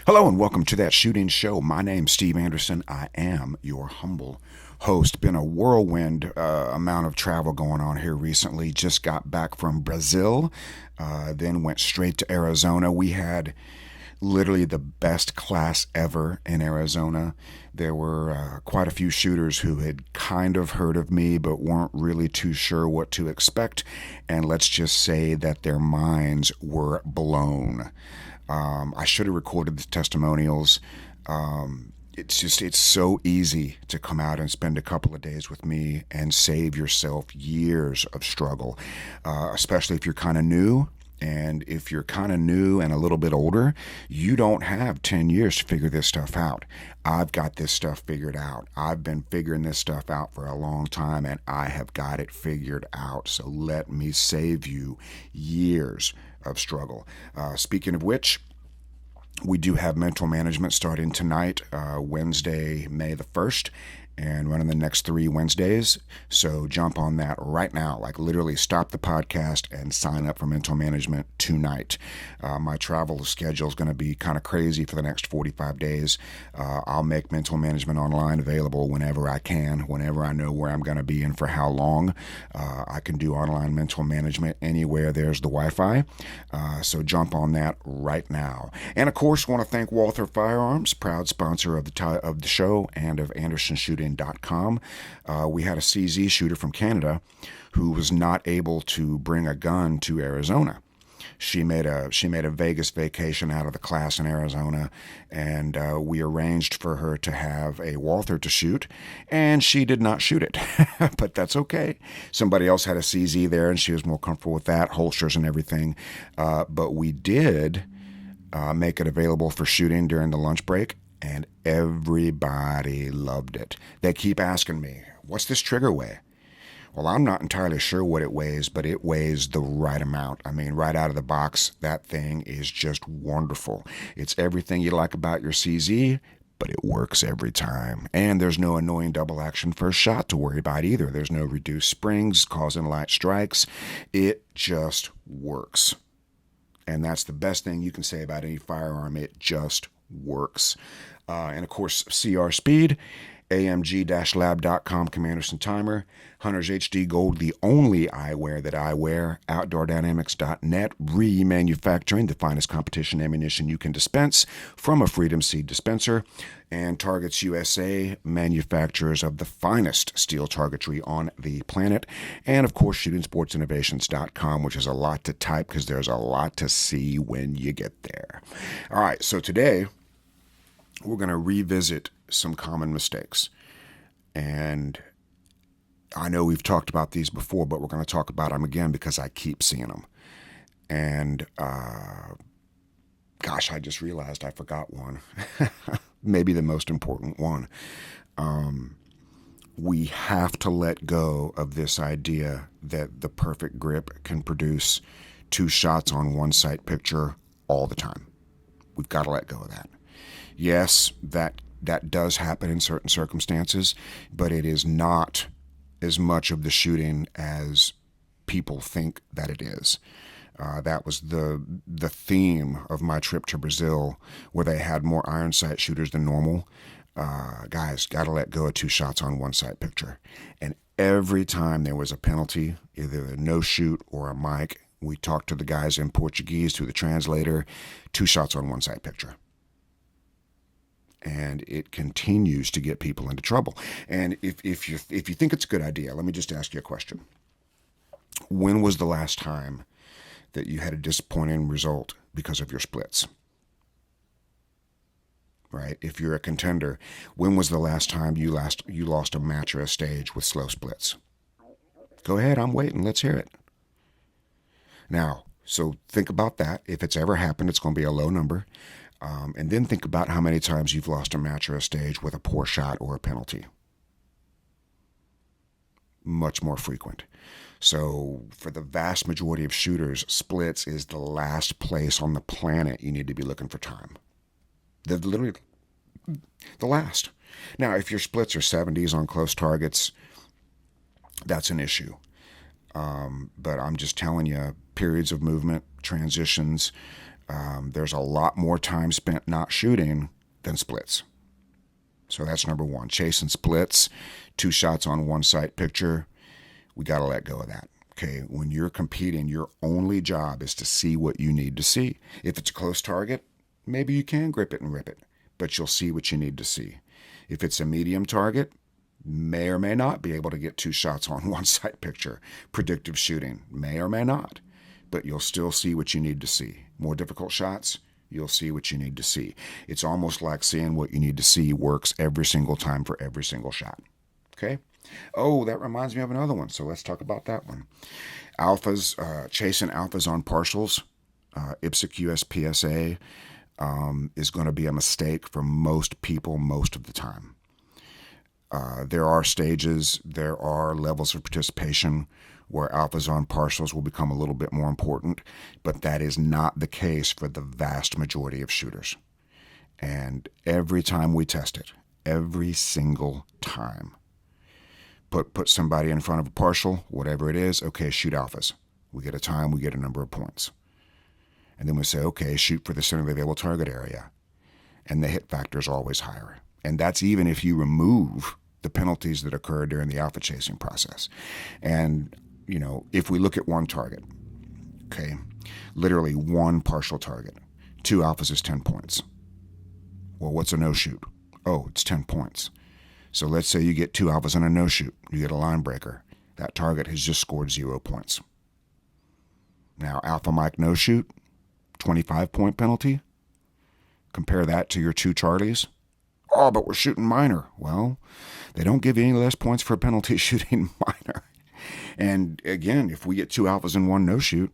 Hello and welcome to That Shooting Show. My name's Steve Anderson. I am your humble host. Been a whirlwind amount of travel going on here recently. Just got back from Brazil, then went straight to Arizona. We had literally the best class ever in Arizona. There were quite a few shooters who had kind of heard of me but weren't really too sure what to expect. And let's just say that their minds were blown. I should have recorded the testimonials. It's so easy to come out and spend a couple of days with me and save yourself years of struggle, especially if you're kind of new. And if you're kind of new and a little bit older, you don't have 10 years to figure this stuff out. I've got this stuff figured out. I've been figuring this stuff out for a long time, and I have got it figured out. So let me save you years of struggle. Speaking of which, we do have mental management starting tonight, Wednesday, May the 1st, and running the next 3 Wednesdays. So jump on that right now. Like literally stop the podcast and sign up for mental management tonight. My travel schedule is going to be kind of crazy for the next 45 days. I'll make mental management online available whenever I can, whenever I know where I'm going to be and for how long. I can do online mental management anywhere there's the Wi-Fi. So jump on that right now. And of course, want to thank Walther Firearms, proud sponsor of the show and of AndersonShooting.com. We had a CZ shooter from Canada who was not able to bring a gun to Arizona. She made a Vegas vacation out of the class in Arizona, and we arranged for her to have a Walther to shoot, and she did not shoot it. But that's okay. Somebody else had a CZ there, and she was more comfortable with that, holsters and everything. But we did make it available for shooting during the lunch break, and everybody loved it. They keep asking me, what's this trigger weigh? Well, I'm not entirely sure what it weighs, but it weighs the right amount. I mean, right out of the box, that thing is just wonderful. It's everything you like about your CZ, but it works every time. And there's no annoying double action first shot to worry about either. There's no reduced springs causing light strikes. It just works. And that's the best thing you can say about any firearm. It just works. And of course, CR Speed, AMG-lab.com Commanderson Timer, Hunter's HD Gold, the only eyewear that I wear, OutdoorDynamics.net, remanufacturing the finest competition ammunition you can dispense from a Freedom Seed dispenser, and Targets USA, manufacturers of the finest steel targetry on the planet, and of course, ShootingSportsInnovations.com, which is a lot to type because there's a lot to see when you get there. All right, so today we're going to revisit some common mistakes. And I know we've talked about these before, but we're going to talk about them again because I keep seeing them. And gosh, I just realized I forgot one. Maybe the most important one. We have to let go of this idea that the perfect grip can produce 2 shots on one sight picture all the time. We've got to let go of that. Yes, that does happen in certain circumstances, but it is not as much of the shooting as people think that it is. That was the theme of my trip to Brazil, where they had more iron sight shooters than normal. Guys, got to let go of 2 shots on one sight picture. And every time there was a penalty, either a no shoot or a mic, we talked to the guys in Portuguese through the translator, 2 shots on one sight picture. And it continues to get people into trouble. And if you think it's a good idea, let me just ask you a question. When was the last time that you had a disappointing result because of your splits? Right? If you're a contender, when was the last time you lost a match or a stage with slow splits? Go ahead, I'm waiting. Let's hear it. Now, so think about that. If it's ever happened, it's going to be a low number. And then think about how many times you've lost a match or a stage with a poor shot or a penalty. Much more frequent. So for the vast majority of shooters, splits is the last place on the planet you need to be looking for time. They're literally the last. Now, if your splits are 70s on close targets, that's an issue. But I'm just telling you, periods of movement, transitions, There's a lot more time spent not shooting than splits. So that's number one. Chasing splits, 2 shots on one sight picture, we got to let go of that. Okay, when you're competing, your only job is to see what you need to see. If it's a close target, maybe you can grip it and rip it, but you'll see what you need to see. If it's a medium target, may or may not be able to get 2 shots on one sight picture. Predictive shooting, may or may not, but you'll still see what you need to see. More difficult shots, you'll see what you need to see. It's almost like seeing what you need to see works every single time for every single shot. Okay? Oh, that reminds me of another one, so let's talk about that one. Alphas, chasing alphas on partials, IPSC USPSA, is going to be a mistake for most people most of the time. There are stages, there are levels of participation where alphas on partials will become a little bit more important, but that is not the case for the vast majority of shooters. And every time we test it, every single time, put somebody in front of a partial, whatever it is, okay, shoot alphas. We get a time, we get a number of points. And then we say, okay, shoot for the center of the available target area. And the hit factor is always higher. And that's even if you remove the penalties that occur during the alpha chasing process. And, you know, if we look at one target, okay, literally one partial target, 2 alphas is 10 points. Well, what's a no-shoot? Oh, it's 10 points. So let's say you get 2 alphas and a no-shoot. You get a line breaker. That target has just scored 0 points. Now, Alpha Mike no-shoot, 25-point penalty. Compare that to your 2 Charlies. Oh, but we're shooting minor. Well, they don't give you any less points for a penalty shooting minor. And again, if we get 2 alphas and 1 no-shoot,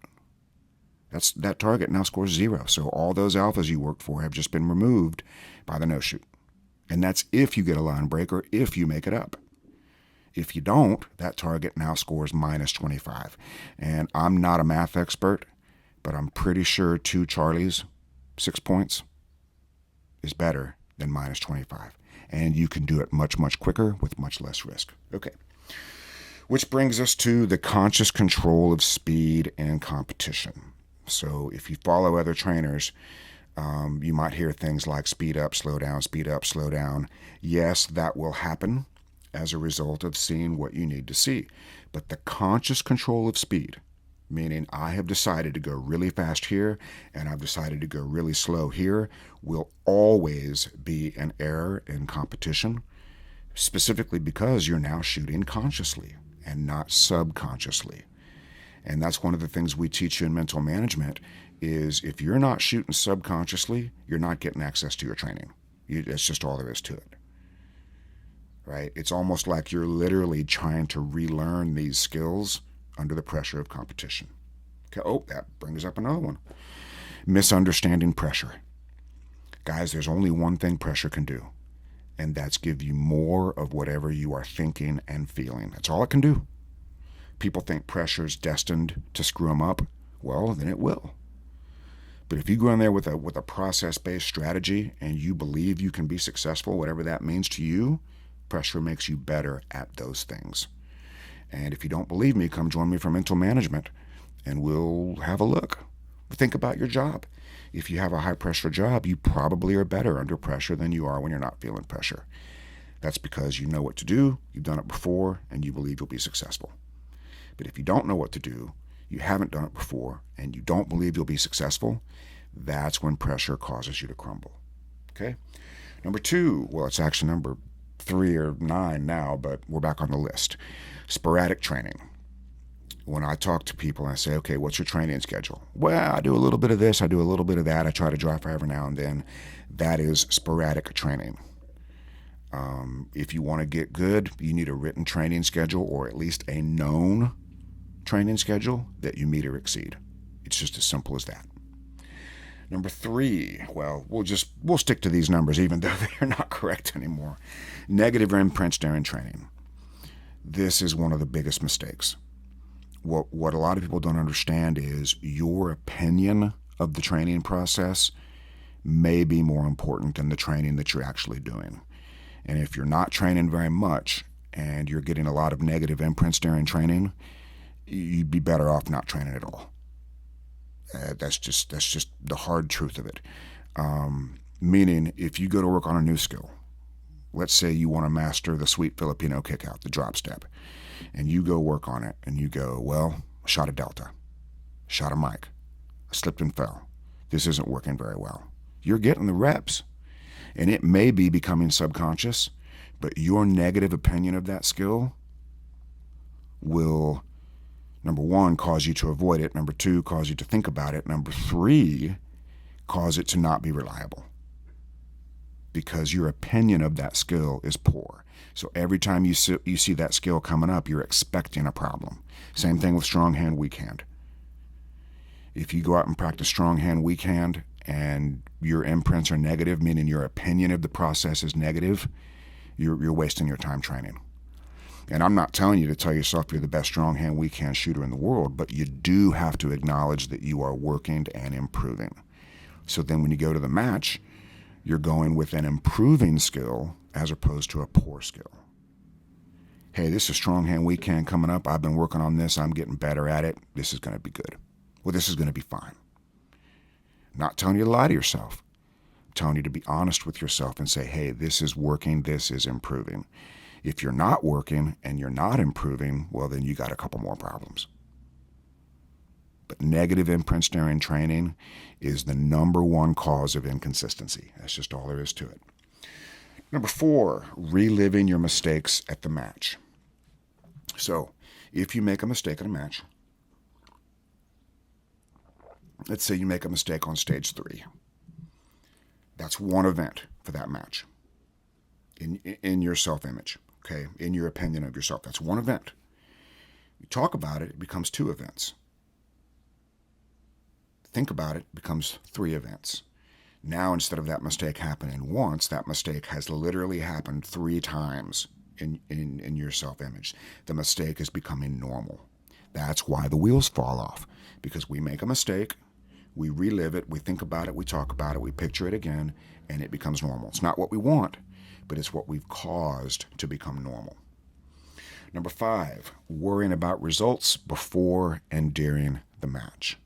that target now scores 0. So all those alphas you worked for have just been removed by the no-shoot. And that's if you get a line breaker, if you make it up. If you don't, that target now scores minus 25. And I'm not a math expert, but I'm pretty sure 2 Charlies, 6 points, is better than minus 25. And you can do it much, much quicker with much less risk. Okay. Which brings us to the conscious control of speed and competition. So if you follow other trainers, you might hear things like speed up, slow down, speed up, slow down. Yes, that will happen as a result of seeing what you need to see. But the conscious control of speed, meaning I have decided to go really fast here and I've decided to go really slow here, will always be an error in competition, specifically because you're now shooting consciously and not subconsciously. And that's one of the things we teach you in mental management is if you're not shooting subconsciously, you're not getting access to your training. That's just all there is to it. Right? It's almost like you're literally trying to relearn these skills under the pressure of competition. Okay. Oh, that brings up another one. Misunderstanding pressure. Guys, there's only one thing pressure can do, and that's give you more of whatever you are thinking and feeling. That's all it can do. People think pressure is destined to screw them up. Well, then it will. But if you go in there with a process-based strategy and you believe you can be successful, whatever that means to you, pressure makes you better at those things. And if you don't believe me, come join me for mental management and we'll have a look. Think about your job. If you have a high-pressure job, you probably are better under pressure than you are when you're not feeling pressure. That's because you know what to do, you've done it before, and you believe you'll be successful. But if you don't know what to do, you haven't done it before, and you don't believe you'll be successful, that's when pressure causes you to crumble. Okay? Number 2, well, it's actually number 3 or 9 now, but we're back on the list. Sporadic training. When I talk to people and I say, okay, what's your training schedule? Well, I do a little bit of this, I do a little bit of that, I try to dry fire every now and then. That is sporadic training. If you want to get good, you need a written training schedule or at least a known training schedule that you meet or exceed. It's just as simple as that. Number 3, well, we'll stick to these numbers even though they're not correct anymore. Negative imprints during training. This is one of the biggest mistakes. What a lot of people don't understand is your opinion of the training process may be more important than the training that you're actually doing. And if you're not training very much and you're getting a lot of negative imprints during training, you'd be better off not training at all. That's just the hard truth of it. Meaning, if you go to work on a new skill, let's say you want to master the sweet Filipino kick out, the drop step, and you go work on it, and you go, well, I shot a delta, shot a mic, I slipped and fell. This isn't working very well. You're getting the reps, and it may be becoming subconscious, but your negative opinion of that skill will, number one, cause you to avoid it. Number two, cause you to think about it. Number three, cause it to not be reliable, because your opinion of that skill is poor. So every time you see that skill coming up, you're expecting a problem. Same thing with strong hand, weak hand. If you go out and practice strong hand, weak hand, and your imprints are negative, meaning your opinion of the process is negative, you're wasting your time training. And I'm not telling you to tell yourself you're the best strong hand, weak hand shooter in the world, but you do have to acknowledge that you are working and improving. So then when you go to the match, you're going with an improving skill as opposed to a poor skill. Hey, this is strong hand, weak hand coming up. I've been working on this. I'm getting better at it. This is going to be good. Well, this is going to be fine. I'm not telling you to lie to yourself. I'm telling you to be honest with yourself and say, hey, this is working. This is improving. If you're not working and you're not improving, well, then you got a couple more problems. But negative imprints during training is the number one cause of inconsistency. That's just all there is to it. Number 4, reliving your mistakes at the match. So if you make a mistake at a match, let's say you make a mistake on stage 3. That's one event for that match in your self-image, okay? In your opinion of yourself. That's one event. You talk about it, it becomes 2 events. Think about it, becomes 3 events. Now, instead of that mistake happening once, that mistake has literally happened 3 times in your self-image. The mistake is becoming normal. That's why the wheels fall off, because we make a mistake, we relive it, we think about it, we talk about it, we picture it again, and it becomes normal. It's not what we want, but it's what we've caused to become normal. Number 5, worrying about results before and during the match.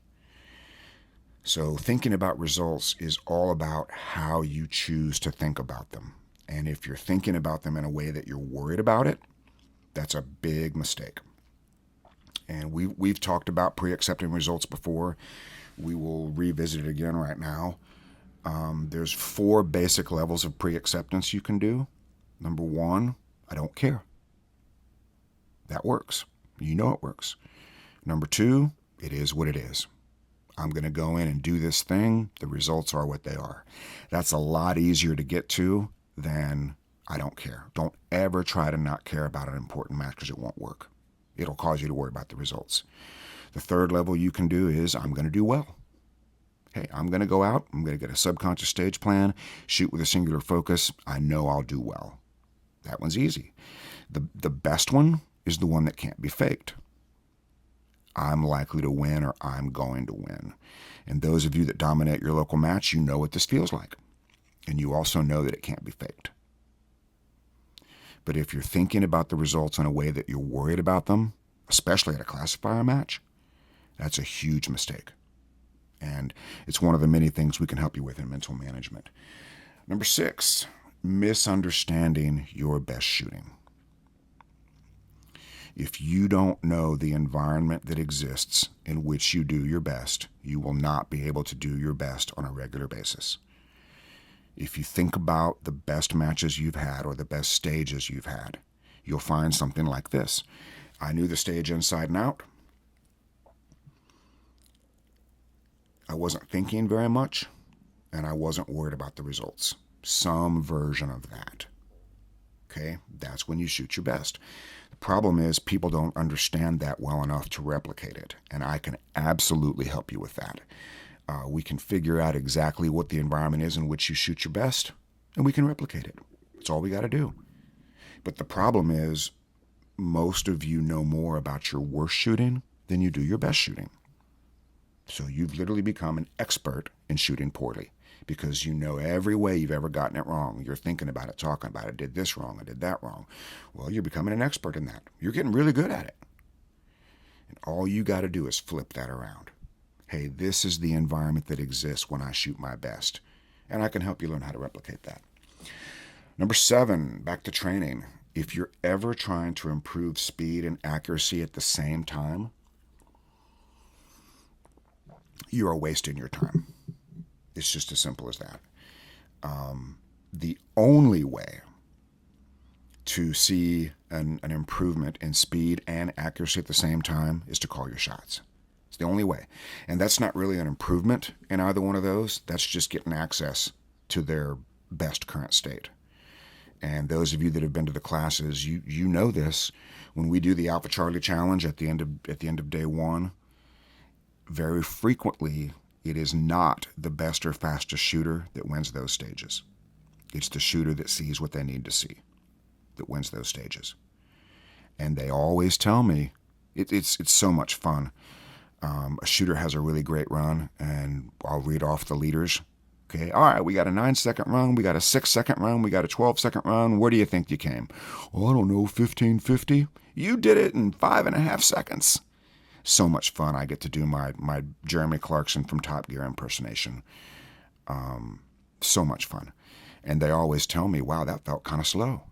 So thinking about results is all about how you choose to think about them. And if you're thinking about them in a way that you're worried about it, that's a big mistake. And we've talked about pre-accepting results before. We will revisit it again right now. There's 4 basic levels of pre-acceptance you can do. Number 1, I don't care. That works. You know it works. Number 2, it is what it is. I'm going to go in and do this thing. The results are what they are. That's a lot easier to get to than I don't care. Don't ever try to not care about an important match, because it won't work. It'll cause you to worry about the results. The 3rd level you can do is I'm going to do well. Hey, I'm going to go out. I'm going to get a subconscious stage plan, shoot with a singular focus. I know I'll do well. That one's easy. The best one is the one that can't be faked. I'm likely to win, or I'm going to win. And those of you that dominate your local match, you know what this feels like. And you also know that it can't be faked. But if you're thinking about the results in a way that you're worried about them, especially at a classifier match, that's a huge mistake. And it's one of the many things we can help you with in mental management. Number 6, misunderstanding your best shooting. If you don't know the environment that exists in which you do your best, you will not be able to do your best on a regular basis. If you think about the best matches you've had or the best stages you've had, you'll find something like this. I knew the stage inside and out. I wasn't thinking very much, and I wasn't worried about the results. Some version of that. Okay? That's when you shoot your best. The problem is people don't understand that well enough to replicate it, and I can absolutely help you with that. We can figure out exactly what the environment is in which you shoot your best, and we can replicate it. That's all we got to do. But the problem is most of you know more about your worst shooting than you do your best shooting. So you've literally become an expert in shooting poorly because you know every way you've ever gotten it wrong. You're thinking about it, talking about it, did this wrong, I did that wrong. Well, you're becoming an expert in that. You're getting really good at it. And all you got to do is flip that around. hey, this is the environment that exists when I shoot my best. And I can help you learn how to replicate that. Number 7, back to training. If you're ever trying to improve speed and accuracy at the same time, you are wasting your time. It's just as simple as that. The only way to see an improvement in speed and accuracy at the same time is to call your shots. It's the only way. And that's not really an improvement in either one of those. That's just getting access to their best current state. And those of you that have been to the classes, you know this. When we do the Alpha Charlie Challenge at the end of day 1, very frequently it is not the best or fastest shooter that wins those stages. It's the shooter that sees what they need to see that wins those stages. And they always tell me, it's so much fun. A shooter has a really great run, and I'll read off the leaders. Okay, all right, we got a 9-second run, we got a 6-second run, we got a 12-second run. Where do you think you came? Oh, I don't know, 1550? You did it in 5.5 seconds. So much fun. I get to do my Jeremy Clarkson from Top Gear impersonation. So much fun. And they always tell me, wow, that felt kind of slow.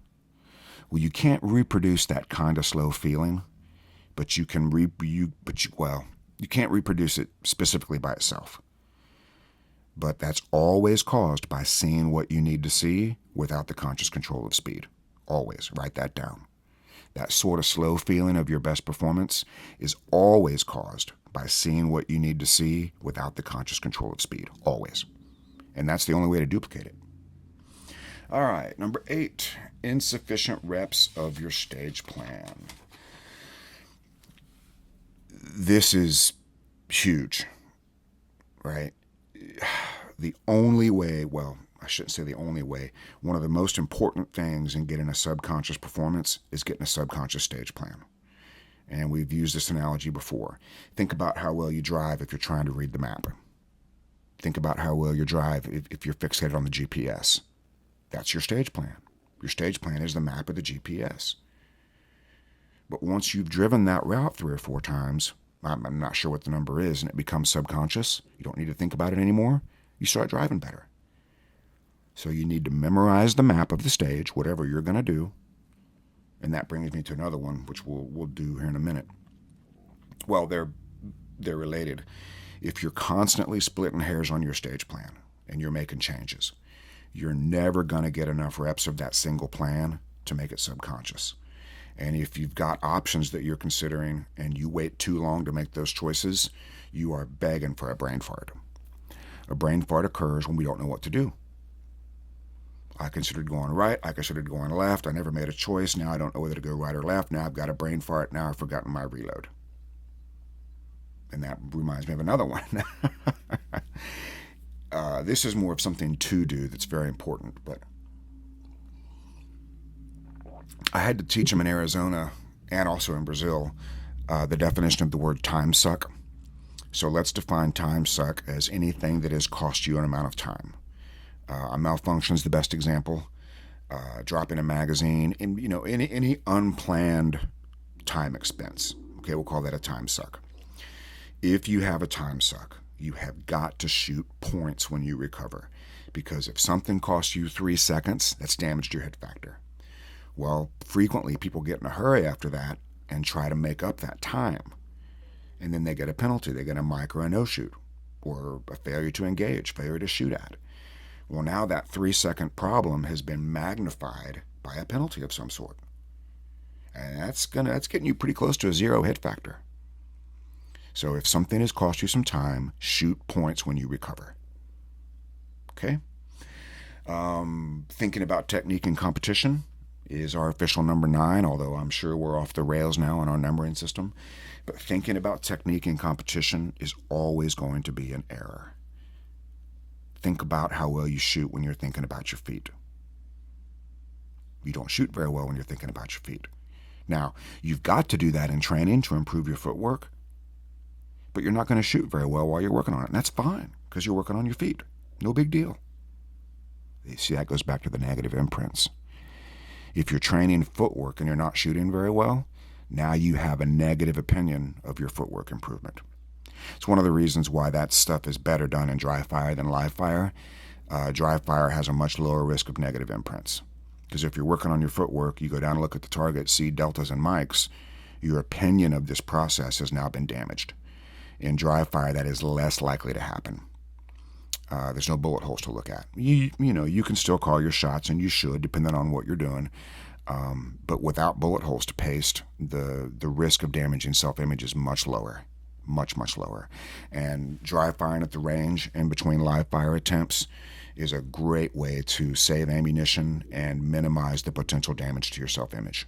Well, you can't reproduce that kind of slow feeling, but you can you can't reproduce it specifically by itself. But that's always caused by seeing what you need to see without the conscious control of speed. Always. Write that down. That sort of slow feeling of your best performance is always caused by seeing what you need to see without the conscious control of speed. Always. And that's the only way to duplicate it. All right, number 8, insufficient reps of your stage plan. This is huge, right? The only way, well, I shouldn't say the only way, one of the most important things in getting a subconscious performance is getting a subconscious stage plan. And we've used this analogy before. Think about how well you drive if you're trying to read the map. Think about how well you drive if you're fixated on the GPS. That's your stage plan. Your stage plan is the map of the GPS. But once you've driven that route 3 or 4 times, I'm not sure what the number is, and it becomes subconscious, you don't need to think about it anymore, you start driving better. So you need to memorize the map of the stage, whatever you're going to do. And that brings me to another one, which we'll do here in a minute. Well, they're related. If you're constantly splitting hairs on your stage plan and you're making changes, you're never going to get enough reps of that single plan to make it subconscious. And if you've got options that you're considering and you wait too long to make those choices, you are begging for a brain fart. A brain fart occurs when we don't know what to do. I considered going right, I considered going left, I never made a choice, now I don't know whether to go right or left, now I've got a brain fart, now I've forgotten my reload. And that reminds me of another one. This is more of something to do that's very important, but I had to teach them in Arizona and also in Brazil the definition of the word time suck. So let's define time suck as anything that has cost you an amount of time. A malfunction is the best example. Dropping a magazine, and any unplanned time expense. Okay, we'll call that a time suck. If you have a time suck, you have got to shoot points when you recover, because if something costs you 3 seconds, that's damaged your hit factor. Well, frequently people get in a hurry after that and try to make up that time. And then they get a penalty. They get a micro and no shoot, or a failure to engage, failure to shoot at. Well, now that 3-second problem has been magnified by a penalty of some sort. And that's getting you pretty close to a 0 hit factor. So if something has cost you some time, shoot points when you recover. Okay? Thinking about technique and competition is our official number 9, although I'm sure we're off the rails now on our numbering system. But thinking about technique and competition is always going to be an error. Think about how well you shoot when you're thinking about your feet. You don't shoot very well when you're thinking about your feet. Now, you've got to do that in training to improve your footwork, but you're not going to shoot very well while you're working on it. And that's fine, because you're working on your feet. No big deal. You see, that goes back to the negative imprints. If you're training footwork and you're not shooting very well, now you have a negative opinion of your footwork improvement. It's one of the reasons why that stuff is better done in dry fire than live fire. Dry fire has a much lower risk of negative imprints. Because if you're working on your footwork, you go down and look at the target, see deltas and mics, your opinion of this process has now been damaged. In dry fire, that is less likely to happen. There's no bullet holes to look at. You know, you can still call your shots, and you should, depending on what you're doing. But without bullet holes to paste, the risk of damaging self-image is much lower. Much, much lower. And dry firing at the range in between live fire attempts is a great way to save ammunition and minimize the potential damage to your self-image.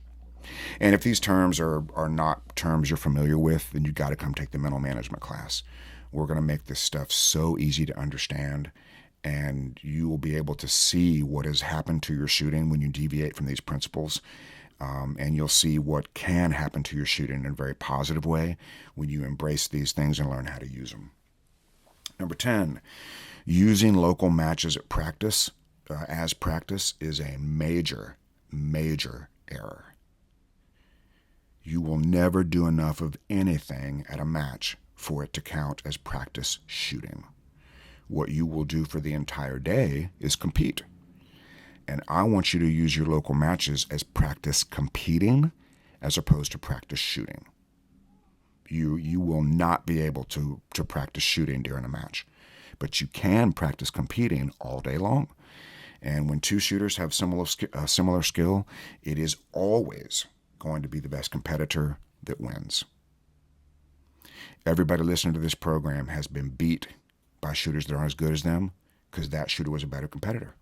And if these terms are not terms you're familiar with, then you've got to come take the mental management class. We're going to make this stuff so easy to understand, and you will be able to see what has happened to your shooting when you deviate from these principles. And you'll see what can happen to your shooting in a very positive way when you embrace these things and learn how to use them. Number 10, using local matches at practice as practice is a major, major error. You will never do enough of anything at a match for it to count as practice shooting. What you will do for the entire day is compete. And I want you to use your local matches as practice competing as opposed to practice shooting. You will not be able to practice shooting during a match, but you can practice competing all day long. And when two shooters have similar skill, it is always going to be the best competitor that wins. Everybody listening to this program has been beat by shooters that aren't as good as them because that shooter was a better competitor.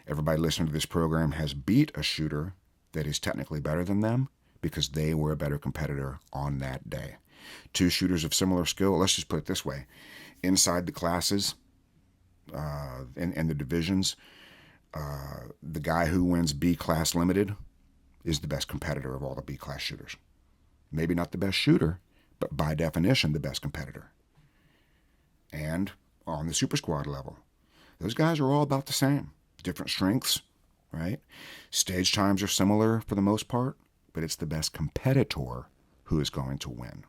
Everybody listening to this program has beat a shooter that is technically better than them because they were a better competitor on that day. Two shooters of similar skill, let's just put it this way. Inside the classes, in the divisions, the guy who wins B class limited is the best competitor of all the B class shooters. Maybe not the best shooter, but by definition, the best competitor. And on the super squad level, those guys are all about the same. Different strengths, right? Stage times are similar for the most part, but it's the best competitor who is going to win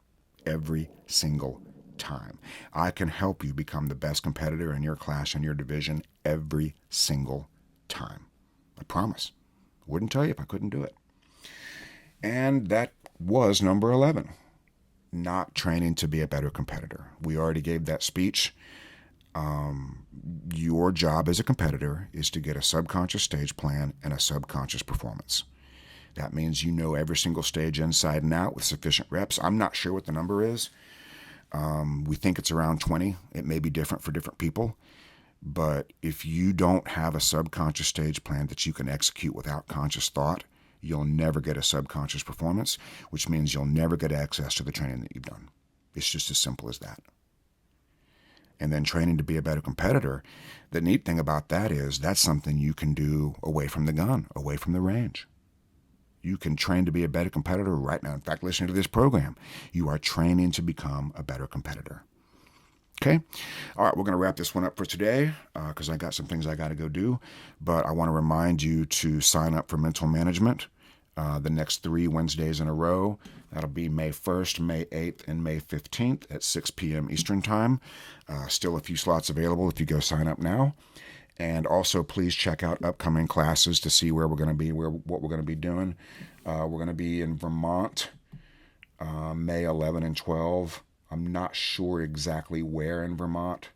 every single time. I can help you become the best competitor in your class, in your division, every single time. I promise. Wouldn't tell you if I couldn't do it. And that was number 11, not training to be a better competitor. We already gave that speech. Your job as a competitor is to get a subconscious stage plan and a subconscious performance. That means you know every single stage inside and out with sufficient reps. I'm not sure what the number is. We think it's around 20. It may be different for different people. But if you don't have a subconscious stage plan that you can execute without conscious thought, you'll never get a subconscious performance, which means you'll never get access to the training that you've done. It's just as simple as that. And then training to be a better competitor, the neat thing about that is that's something you can do away from the gun, away from the range. You can train to be a better competitor right now. In fact, listening to this program, you are training to become a better competitor. Okay? All right, we're going to wrap this one up for today because I got some things I got to go do. But I want to remind you to sign up for mental management the next 3 Wednesdays in a row. That'll be May 1st, May 8th, and May 15th at 6 p.m. Eastern Time. Still a few slots available if you go sign up now. And also, please check out upcoming classes to see where we're going to be, what we're going to be doing. We're going to be in Vermont, May 11 and 12. I'm not sure exactly where in Vermont.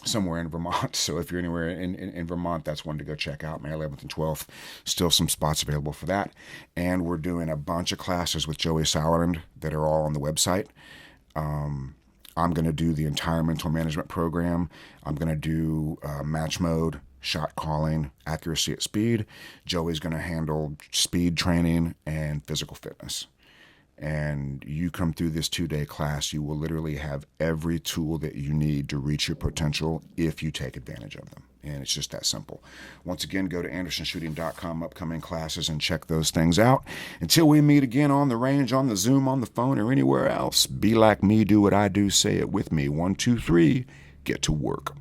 Somewhere in Vermont. So if you're anywhere in Vermont, that's one to go check out, May 11th and 12th. Still some spots available for that. And we're doing a bunch of classes with Joey Sauerland that are all on the website. I'm going to do the entire mental management program. I'm going to do match mode, shot calling, accuracy at speed. Joey's going to handle speed training and physical fitness. And you come through this 2-day class, you will literally have every tool that you need to reach your potential if you take advantage of them. And it's just that simple. Once again, go to andersonshooting.com, upcoming classes, and check those things out. Until we meet again on the range, on the Zoom, on the phone, or anywhere else, be like me, do what I do, say it with me. 1, 2, 3, get to work.